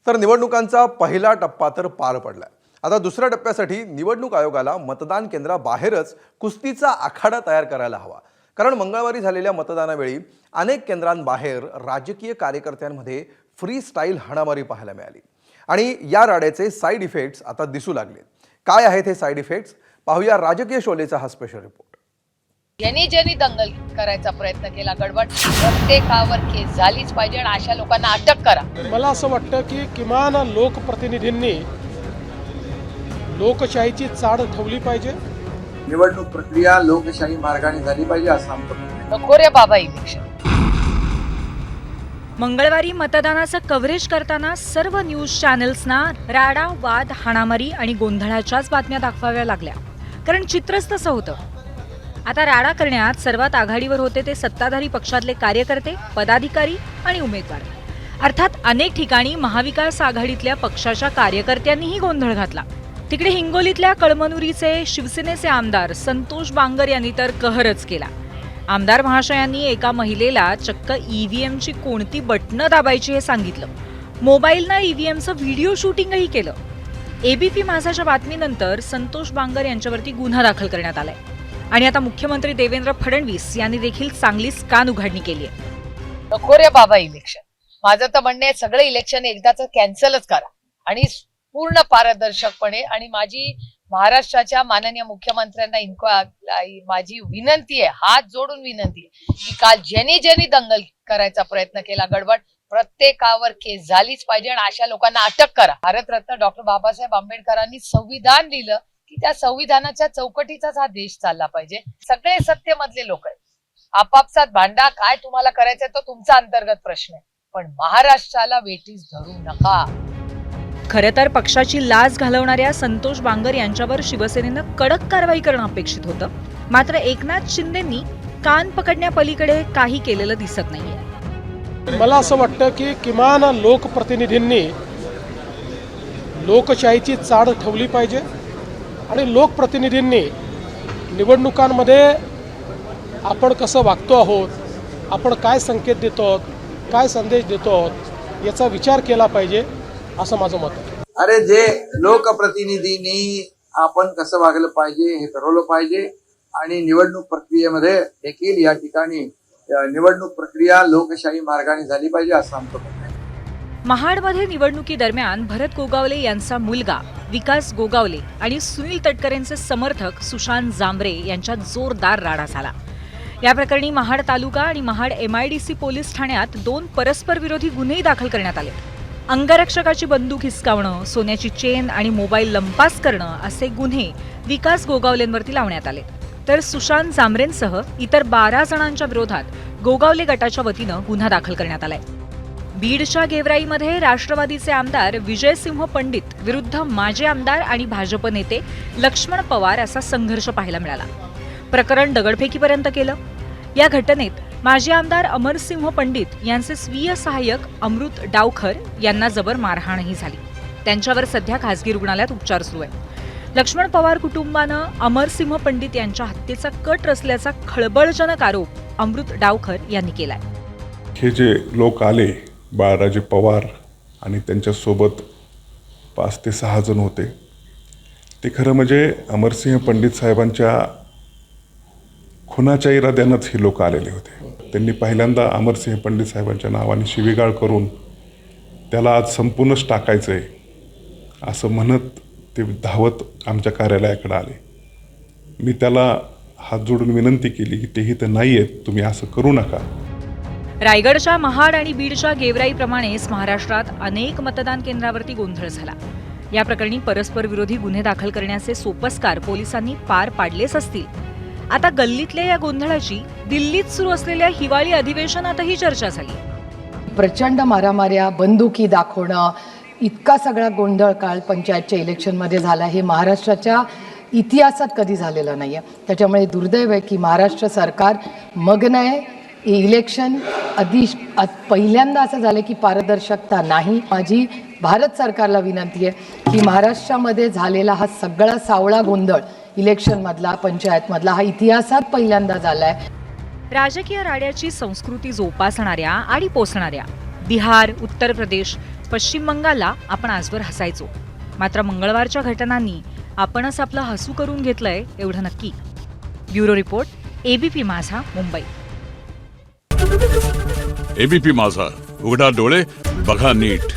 तर निवडणुकांचा पहिला टप्पा तर पार पडलाय. आता दुसऱ्या टप्प्यासाठी निवडणूक आयोगाला मतदान केंद्राबाहेरच कुस्तीचा आखाडा तयार करायला हवा. कारण मंगळवारी झालेल्या मतदानावेळी अनेक केंद्रांबाहेर राजकीय कार्यकर्त्यांमध्ये फ्री स्टाईल हाणामारी पाहायला मिळाली आणि या राड्याचे साईड इफेक्ट्स आता दिसू लागले. काय आहेत हे साईड इफेक्ट्स पाहूया राजकीय शोलेचा हा स्पेशल रिपोर्ट. ज्यांनी दंगल करायचा प्रयत्न केला, गडबड, प्रत्येकावर केस झालीच पाहिजे आणि अशा लोकांना अटक करा. मला असं वाटतं की किमान लोकप्रतिनिधींनी लोकशाहीची चाड ठेवली पाहिजे. निवडणूक प्रक्रिया लोकशाही मार्गाने झाली पाहिजे असं आमचं म्हणणं आहे. नको रे बाबा इलेक्शन. मंगळवारी मतदानाचं कव्हरेज करताना सर्व न्यूज चॅनल्सना राडा, वाद, हाणामारी आणि गोंधळाच्याच बातम्या दाखवाव्या लागल्या. कारण चित्रच तसं होतं. आता राडा करण्यात सर्वात आघाडीवर होते ते सत्ताधारी पक्षातले कार्यकर्ते, पदाधिकारी आणि उमेदवार. अर्थात अनेक ठिकाणी महाविकास आघाडीतल्या पक्षाच्या कार्यकर्त्यांनीही गोंधळ घातला. तिकडे हिंगोलीतल्या कळमनुरीचे शिवसेनेचे आमदार संतोष बांगर यांनी तर कहरच केला. आमदार महाशयांनी एका महिलेला चक्क ईव्हीएमची कोणती बटणं दाबायची हे सांगितलं. मोबाईलनं ईव्हीएमचं व्हिडिओ शूटिंगही केलं. एबीपी माझाच्या बातमीनंतर संतोष बांगर यांच्यावरती गुन्हा दाखल करण्यात आलाय आणि आता मुख्यमंत्री देवेंद्र फडणवीस यांनी देखील चांगलीच कान उघडणी केली आहे. नको रे बाबा इलेक्शन. माझं तर म्हणणं आहे सगळं इलेक्शन एकदाच कॅन्सलच करा आणि पूर्ण पारदर्शकपणे. आणि माझी महाराष्ट्राच्या माननीय मुख्यमंत्र्यांना माझी विनंती आहे, हात जोडून विनंती आहे की काल ज्यांनी दंगल करायचा प्रयत्न केला, गडबड, प्रत्येकावर केस झालीच पाहिजे आणि अशा लोकांना अटक करा. भारतरत्न डॉक्टर बाबासाहेब आंबेडकरांनी संविधान लिहिलं की त्या संविधानाच्या चौकटीचाच हा देश चालला पाहिजे. सगळे सत्तेमधले लोक आहेत, आपापसात भांडा, काय तुम्हाला करायचंय तो तुमचा अंतर्गत प्रश्न आहे, पण महाराष्ट्राला वेठीस धरू नका. खरं तर पक्षाची लाज घालवणाऱ्या संतोष बांगर यांच्यावर शिवसेनेनं कडक कारवाई करणं अपेक्षित होतं. मात्र एकनाथ शिंदेंनी कान पकडण्यापलीकडे काही केलेलं दिसत नाहीये. मला असं वाटतं की किमान लोकप्रतिनिधींनी लोकशाहीची चाड ठेवली पाहिजे आणि लोकप्रतिनिधींनी निवडणुकांमध्ये आपण कसं वागतो आहोत, आपण काय संकेत देतो आहोत, काय संदेश देतो आहोत याचा विचार केला पाहिजे असं माझं मत आहे. अरे जे लोकप्रतिनिधींनी आपण कसं वागलं पाहिजे हे ठरवलं पाहिजे आणि निवडणूक प्रक्रियेमध्ये देखील या ठिकाणी निवडणूक प्रक्रिया लोकशाही मार्गाने झाली पाहिजे असं आमचं म्हणणं आहे. महाडमध्ये निवडणुकीदरम्यान भरत गोगावले यांचा मुलगा विकास गोगावले आणि सुनील तटकरेंचे समर्थक सुशांत जांभरे यांच्यात जोरदार राडा झाला. या प्रकरणी महाड तालुका आणि महाड MIDC पोलीस ठाण्यात 2 परस्पर विरोधी गुन्हेही दाखल करण्यात आले. अंगरक्षकाची बंदूक हिसकावणं, सोन्याची चेन आणि मोबाईल लंपास करणं असे गुन्हे विकास गोगावलेंवरती लावण्यात आले. तर सुशांत जांभरेंसह इतर 12 जणांच्या विरोधात गोगावले गटाच्या वतीनं गुन्हा दाखल करण्यात आलाय. बीडच्या गेवराईमध्ये राष्ट्रवादीचे आमदार विजयसिंह पंडित विरुद्ध माजी आमदार आणि भाजप नेते लक्ष्मण पवार असा संघर्ष पाहायला मिळाला. प्रकरण दगडफेकीपर्यंत गेलं. या घटनेत माजी आमदार अमरसिंह पंडित यांचे स्वीय सहाय्यक अमृत डावखर यांना जबर मारहाणही झाली. त्यांच्यावर सध्या खासगी रुग्णालयात उपचार सुरू आहे. लक्ष्मण पवार कुटुंबानं अमरसिंह पंडित यांच्या हत्येचा कट रचल्याचा खळबळजनक आरोप अमृत डावखर यांनी केलाय. हे जे लोक आले, बाळराजे पवार आणि त्यांच्यासोबत 5 ते 6 जण होते, ते खरं म्हणजे अमरसिंह पंडित साहेबांच्या खुनाच्या इराद्यानंच हे लोक आलेले होते. त्यांनी पहिल्यांदा अमरसिंह पंडित साहेबांच्या नावाने शिवीगाळ करून त्याला आज संपूर्णच टाकायचं आहे असं म्हणत ते धावत आमच्या कार्यालयाकडे आले. मी त्याला हात जोडून विनंती केली की तेही तर नाही आहेत, तुम्ही असं करू नका. रायगडच्या महाड आणि बीडच्या गेवराईप्रमाणेच महाराष्ट्रात अनेक मतदान केंद्रावरती गोंधळ झाला. या प्रकरणी परस्पर विरोधी गुन्हे दाखल करण्याचे सोपस्कार पोलिसांनी पार पाडलेच असतील. आता गल्लीतल्या या गोंधळाची दिल्लीत सुरू असलेल्या हिवाळी अधिवेशनातही चर्चा झाली. प्रचंड मारामाऱ्या, बंदुकी दाखवणं, इतका सगळा गोंधळ काल पंचायतच्या इलेक्शनमध्ये झाला हे महाराष्ट्राच्या इतिहासात कधी झालेलं नाही आहे. त्याच्यामुळे दुर्दैव आहे की महाराष्ट्र सरकार मग्न आहे. इलेक्शन पहिल्यांदा असं झालं की पारदर्शकता नाही. माझी भारत सरकारला विनंती आहे की महाराष्ट्रामध्ये झालेला हा सगळा सावळा गोंधळ इलेक्शनमधला, पंचायतमधला हा इतिहासात पहिल्यांदा झाला आहे. राजकीय राड्याची संस्कृती जोपासणाऱ्या आणि पोसणाऱ्या बिहार, उत्तर प्रदेश, पश्चिम बंगालला आपण आजवर हसायचो, मात्र मंगळवारच्या घटनांनी आपणच आपलं हसू करून घेतलंय एवढं नक्की. ब्युरो रिपोर्ट, एबीपी माझा, मुंबई. एबीपी माझा, उघडा डोळे बघा नीट.